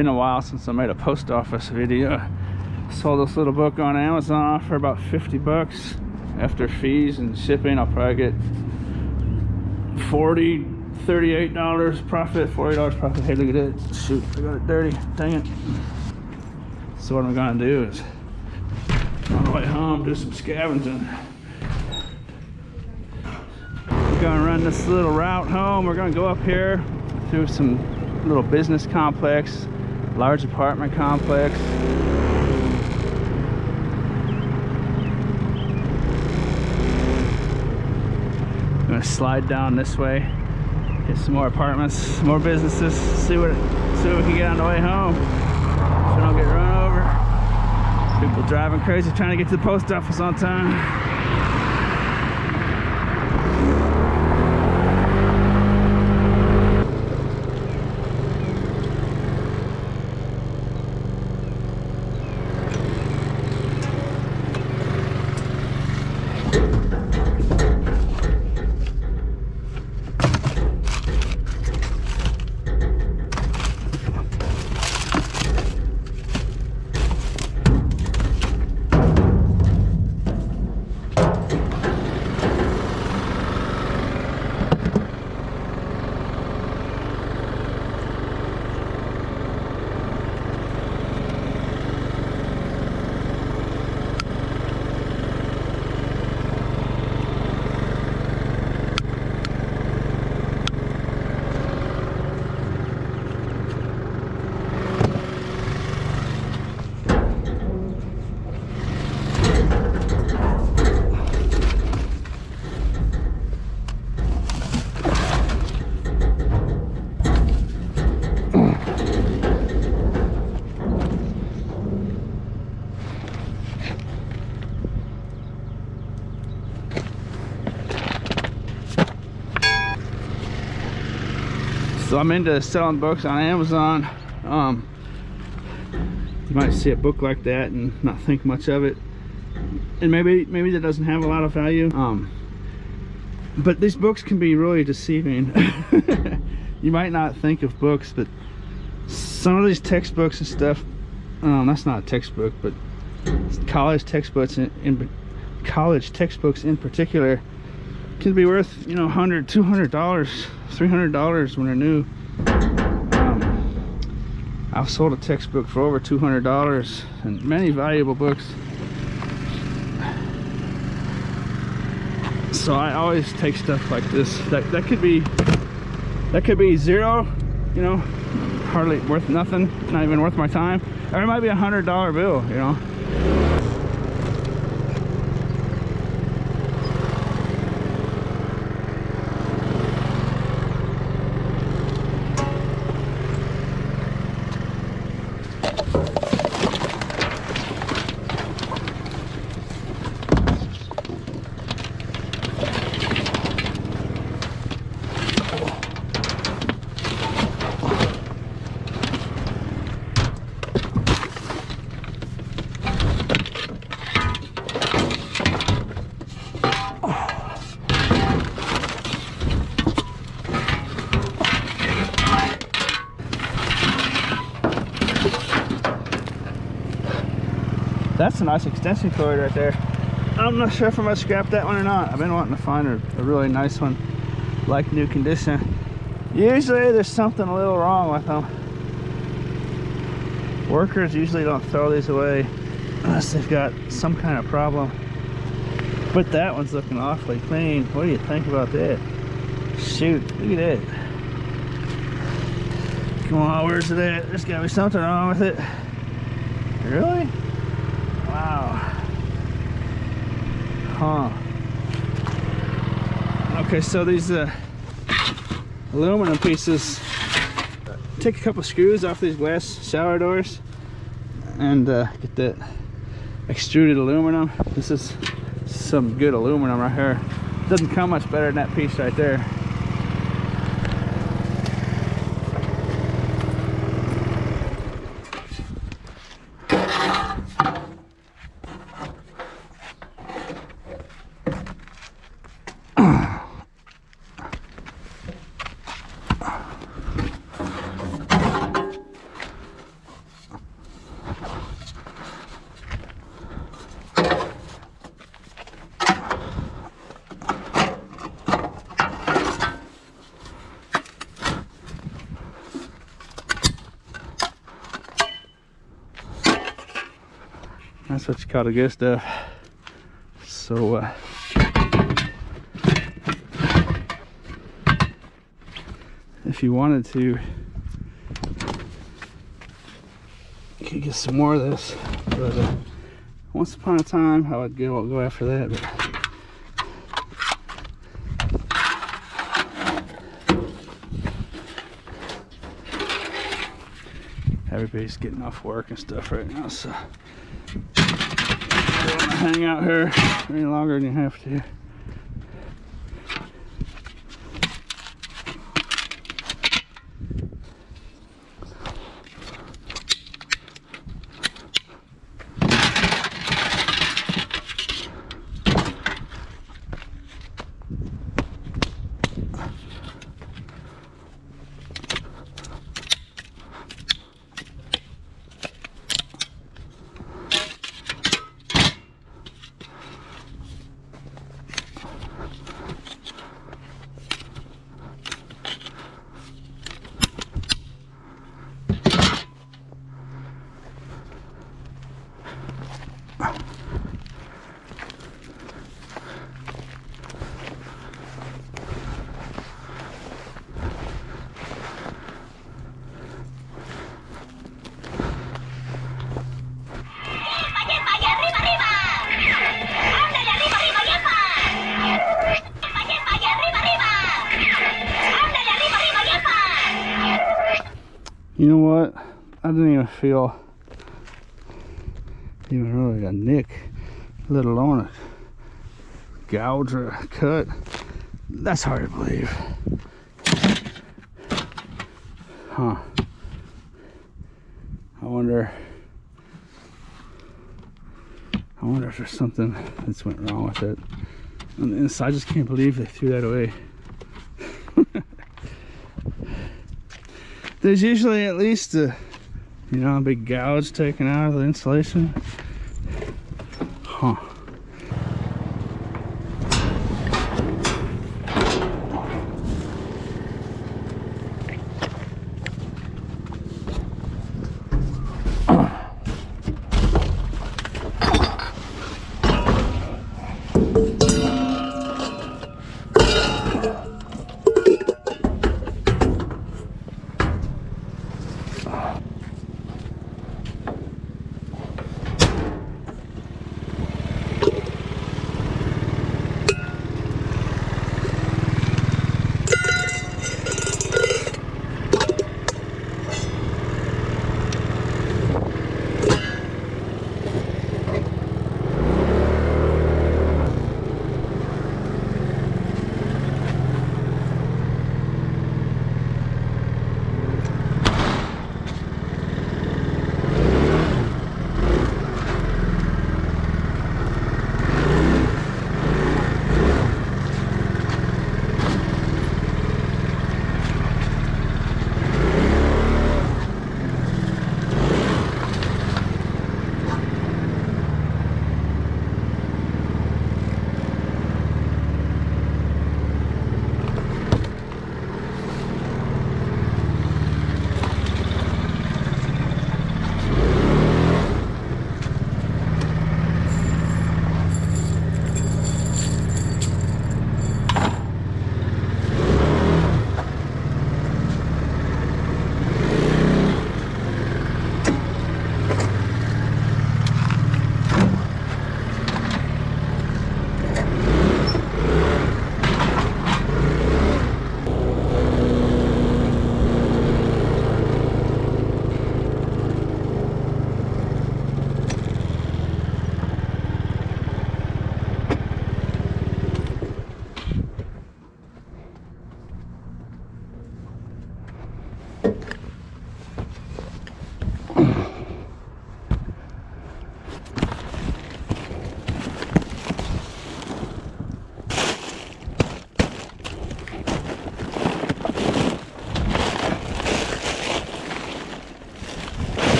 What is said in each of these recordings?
been a while since I made a post office video. Sold this little book on Amazon for about 50 bucks. After fees and shipping, I'll probably get $38 profit, $40 profit. Hey, look at it. Shoot, I got it dirty. Dang it. So what I'm gonna do is, on the way home, do some scavenging. We're gonna run this little route home. We're gonna go up here through some little business complex, large apartment complex. Gonna slide down this way, hit some more apartments, more businesses, see what we can get on the way home, so we don't get run over. People driving crazy trying to get to the post office on time. So I'm into selling books on Amazon. You might see a book like that and not think much of it, and maybe that doesn't have a lot of value. But these books can be really deceiving. You might not think of books, but some of these textbooks and stuff, that's not a textbook, but college textbooks in particular can be worth, you know, $100, $200, $300 when they're new. I've sold a textbook for over $200 and many valuable books. So I always take stuff like this. That could be zero, you know, hardly worth nothing, not even worth my time. Or it might be a $100 bill, you know. That's a nice extension cord right there. I'm not sure if I'm gonna scrap that one or not. I've been wanting to find a really nice one, like new condition. Usually there's something a little wrong with them. Workers usually don't throw these away unless they've got some kind of problem. But that one's looking awfully clean. What do you think about that? Shoot, look at that. Come on, where's it at? There's gotta be something wrong with it. Really? Wow. Huh. Okay, so these aluminum pieces, take a couple screws off these glass shower doors and get that extruded aluminum. This is some good aluminum right here. Doesn't come much better than that piece right there. That's what you call the good stuff. So if you wanted to, you could get some more of this. But once upon a time, I would go after that. But everybody's getting off work and stuff right now, so I don't want to hang out here any longer than you have to. You know what? I didn't even feel really a nick, let alone a gouge or a cut. That's hard to believe. Huh. I wonder if there's something that's went wrong with it. On the inside, I just can't believe they threw that away. There's usually at least a big gouge taken out of the insulation. Huh.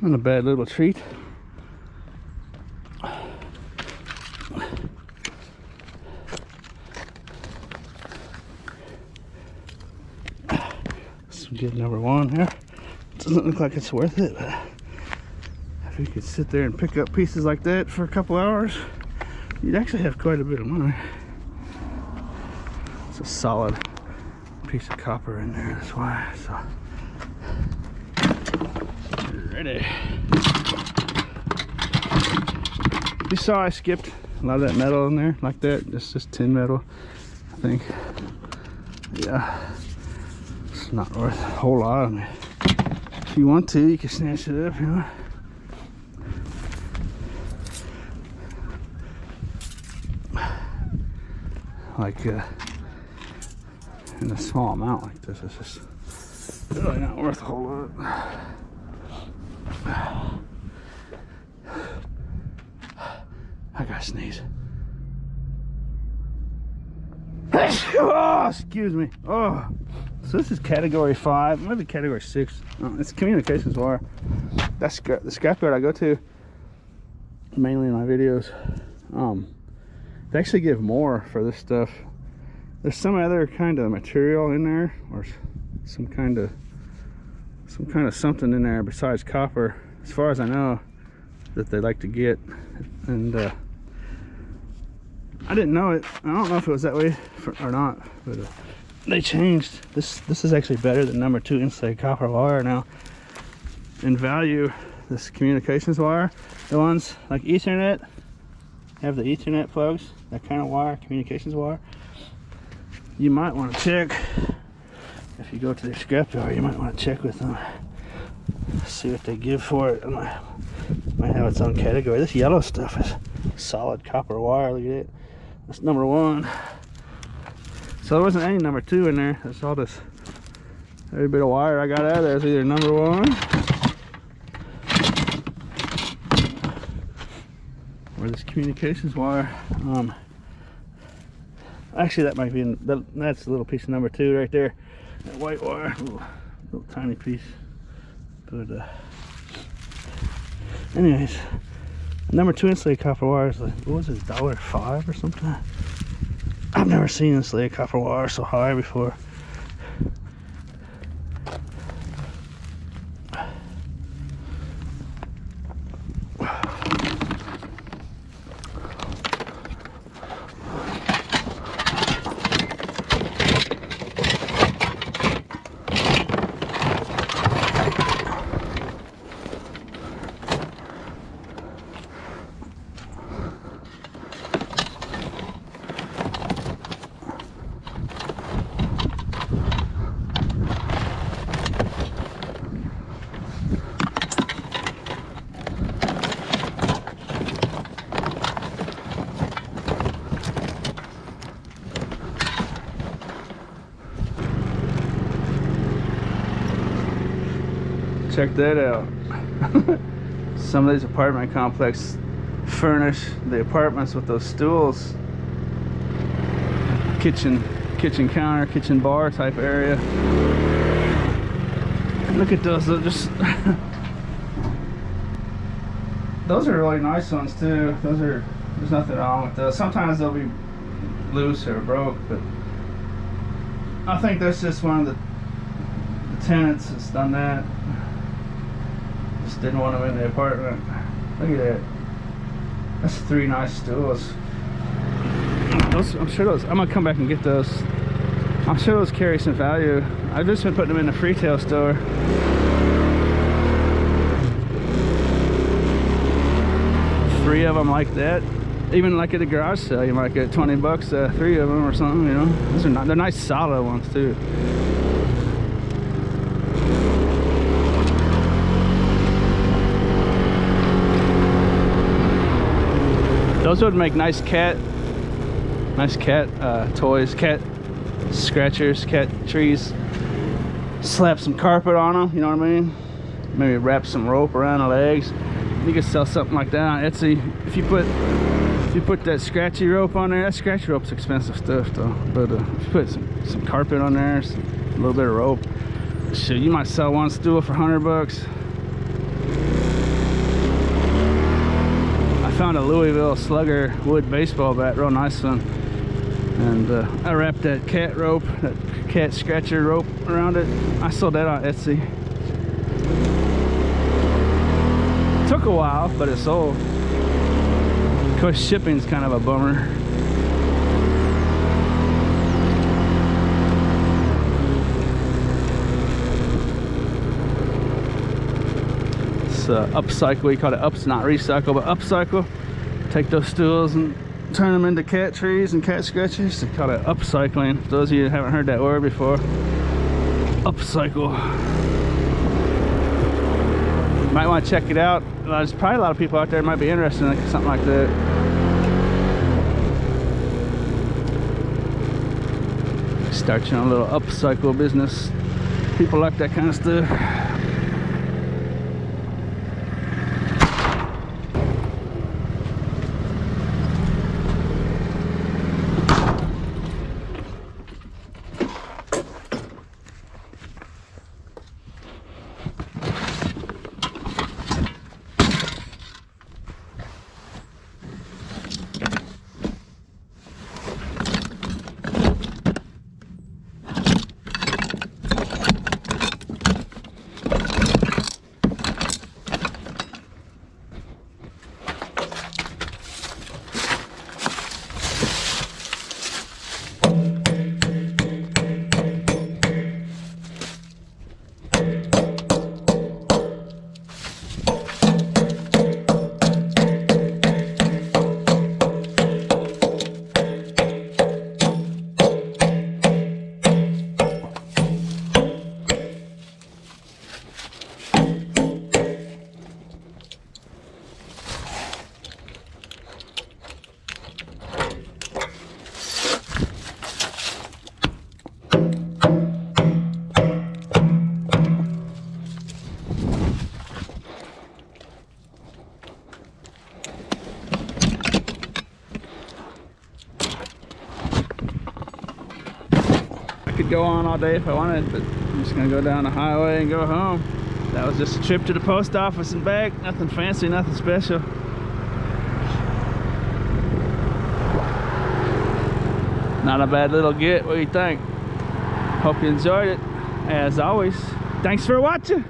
Not a bad little treat. Some good number one here. Doesn't look like it's worth it, but if you could sit there and pick up pieces like that for a couple hours, you'd actually have quite a bit of money. It's a solid piece of copper in there, that's why. So ready. You saw I skipped a lot of that metal in there like that. It's just tin metal, I think. Yeah, it's not worth a whole lot. I mean, if you want to, you can snatch it up, you know. Like in a small amount like this, it's just really not worth a whole lot. I gotta sneeze. Oh, excuse me. Oh, so this is category 5, maybe category 6. Oh, it's communications wire. That's the scrapyard I go to mainly in my videos. They actually give more for this stuff. There's some other kind of material in there, or some kind of something in there besides copper, as far as I know, that they like to get. And I didn't know it. I don't know if it was that way or not, but they changed. This is actually better than number 2 insulated copper wire now in value. This communications wire, the ones like Ethernet, have the Ethernet plugs, that kind of wire, communications wire. You might want to check, if you go to their scrapyard, you might want to check with them, see what they give for it. It might have its own category. This yellow stuff is solid copper wire. Look at it. That's number 1. So there wasn't any number 2 in there. That's all this, every bit of wire I got out of there is either number 1 or this communications wire. Actually, that might be that's a little piece of number 2 right there. That white wire, little tiny piece. But anyways, number 2 insulated copper wire is like, what was it, $1.05 or something? I've never seen insulated copper wire so high before. Check that out. Some of these apartment complexes furnish the apartments with those stools. Kitchen counter, kitchen bar type area. Look at those, just those are really nice ones too. There's nothing wrong with those. Sometimes they'll be loose or broke, but I think that's just one of the tenants that's done that. Just didn't want them in the apartment. Look at that. That's 3 nice stools. I'm sure those, I'm gonna come back and get those. I'm sure those carry some value. I've just been putting them in the retail store. Three of them like that. Even like at a garage sale, you might get 20 bucks, 3 of them or something, you know. Those are not, they're nice solid ones too. Those would make nice cat toys, cat scratchers, cat trees. Slap some carpet on them, you know what I mean? Maybe wrap some rope around the legs. You could sell something like that on Etsy. If you put that scratchy rope on there, that scratchy rope's expensive stuff though. But if you put some carpet on there, a little bit of rope, shit, you might sell one stool for 100 bucks. found a Louisville Slugger wood baseball bat, real nice one. And I wrapped that cat rope, that cat scratcher rope around it. I sold that on Etsy. Took a while, but it sold. Of course, shipping's kind of a bummer. It's upcycle. We call it ups, not recycle, but upcycle. Take those stools and turn them into cat trees and cat scratchers. They call it upcycling. For those of you who haven't heard that word before, upcycle. You might want to check it out. There's probably a lot of people out there who might be interested in something like that. Start your own little upcycle business. People like that kind of stuff. Go on all day if I wanted, but I'm just gonna go down the highway and go home. That was just a trip to the post office and back. Nothing fancy, nothing special. Not a bad little get. What do you think? Hope you enjoyed it. As always, thanks for watching.